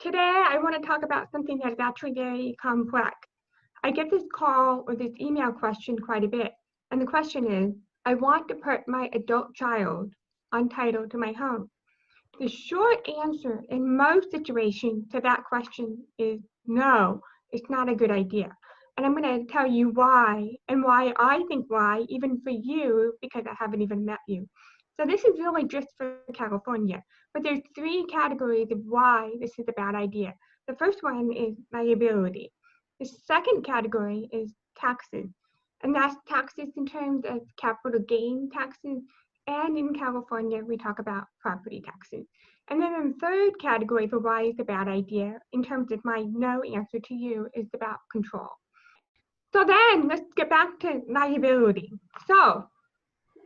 Today, I want to talk about something that is actually very complex. I get this call or this email question quite a bit. And the question is, I want to put my adult child on title to my home. The short answer in most situations to that question is no, it's not a good idea. And I'm going to tell you why and why I think why, even for you, because I haven't even met you. So this is really just for California, but there's three categories of why this is a bad idea. The first one is liability. The second category is taxes, and that's taxes in terms of capital gain taxes, and in California, we talk about property taxes. And then the third category for why it's a bad idea, in terms of my no answer to you, is about control. So then let's get back to liability. So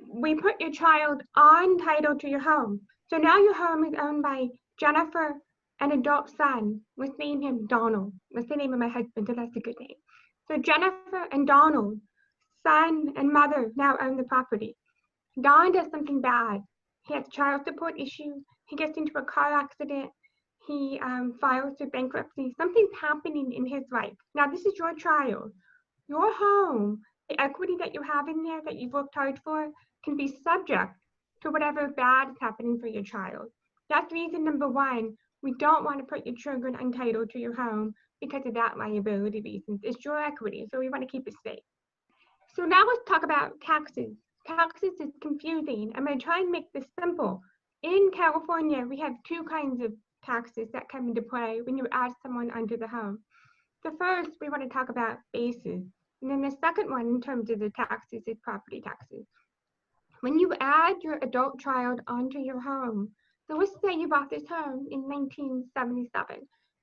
we put your child on title to your home. So now your home is owned by Jennifer, an adult son. Let's name him Donald. That's the name of my husband, so that's a good name. So Jennifer and Donald, son and mother, now own the property. Don does something bad. He has child support issues. He gets into a car accident. He files for bankruptcy. Something's happening in his life. Now, this is your child. Your home, the equity that you have in there that you've worked hard for, can be subject to whatever bad is happening for your child. That's reason number one. We don't want to put your children untitled to your home because of that liability reasons. It's your equity, so we want to keep it safe. So now let's talk about taxes. Taxes is confusing. I'm going to try and make this simple. In California, we have two kinds of taxes that come into play when you add someone onto the home. The first, we want to talk about bases. And then the second one, in terms of the taxes, is property taxes. When you add your adult child onto your home, so let's say you bought this home in 1977.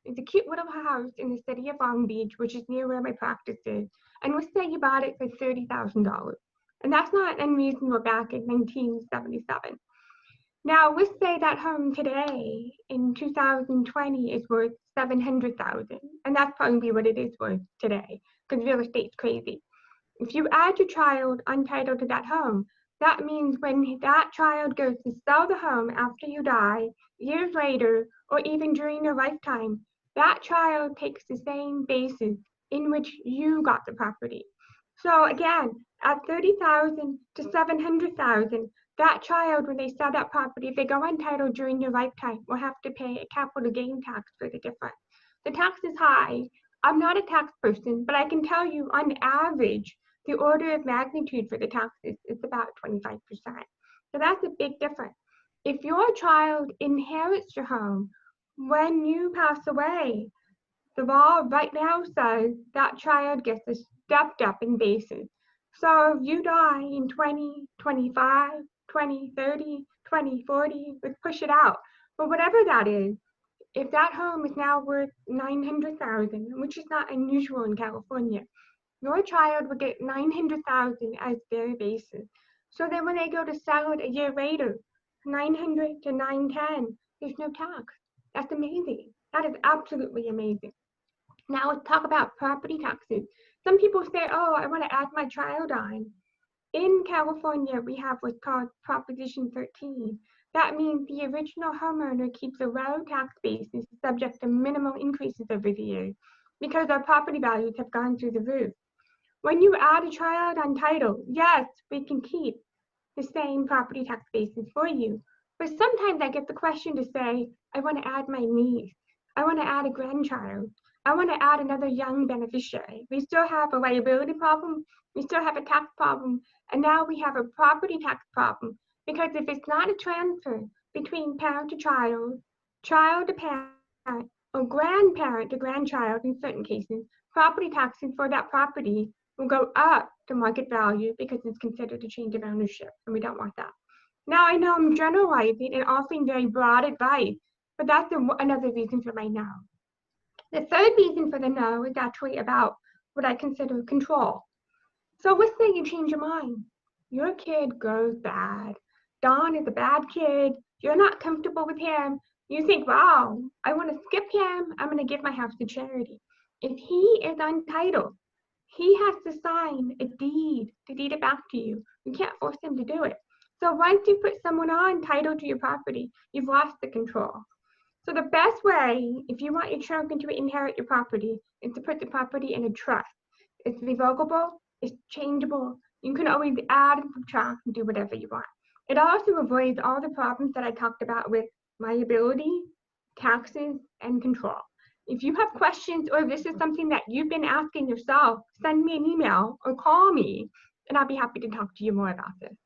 It's a cute little house in the city of Long Beach, which is near where my practice is. And let's say you bought it for $30,000. And that's not unreasonable back in 1977. Now, let's say that home today in 2020 is worth $700,000, and that's probably what it is worth today, because real estate's crazy. If you add your child untitled to that home, that means when that child goes to sell the home after you die, years later, or even during your lifetime, that child takes the same basis in which you got the property. So again, at $30,000 to $700,000, that child, when they sell that property, if they go untitled during their lifetime, will have to pay a capital gain tax for the difference. The tax is high. I'm not a tax person, but I can tell you on average, the order of magnitude for the taxes is about 25%. So that's a big difference. If your child inherits your home when you pass away, the law right now says that child gets a stepped up in basis. So if you die in 2025, 2030, 2040, let's push it out. But whatever that is, if that home is now worth $900,000, which is not unusual in California, your child would get $900,000 as their basis. So then when they go to sell it a year later, 900 to 910, there's no tax. That's amazing. That is absolutely amazing. Now let's talk about property taxes. Some people say, oh, I want to add my child on. In California, we have what's called Proposition 13. That means the original homeowner keeps a low tax basis subject to minimal increases over the years because our property values have gone through the roof. When you add a child on title, yes, we can keep the same property tax basis for you. But sometimes I get the question to say, I want to add my niece. I want to add a grandchild. I want to add another young beneficiary. We still have a liability problem. We still have a tax problem. And now we have a property tax problem. Because if it's not a transfer between parent to child to parent, or grandparent to grandchild in certain cases, property taxes for that property will go up to market value because it's considered a change of ownership, and we don't want that. Now, I know I'm generalizing and offering very broad advice, but that's another reason for my no. The third reason for the no is actually about what I consider control. So let's say you change your mind. Your kid goes bad. Don is a bad kid. You're not comfortable with him. You think, wow, I want to skip him. I'm going to give my house to charity. If he is untitled, he has to sign a deed to deed it back to you. You can't force him to do it. So once you put someone on title to your property, you've lost the control. So the best way, if you want your children to inherit your property, is to put the property in a trust. It's revocable, it's changeable. You can always add and subtract and do whatever you want. It also avoids all the problems that I talked about with liability, taxes, and control. If you have questions or if this is something that you've been asking yourself, send me an email or call me, and I'll be happy to talk to you more about this.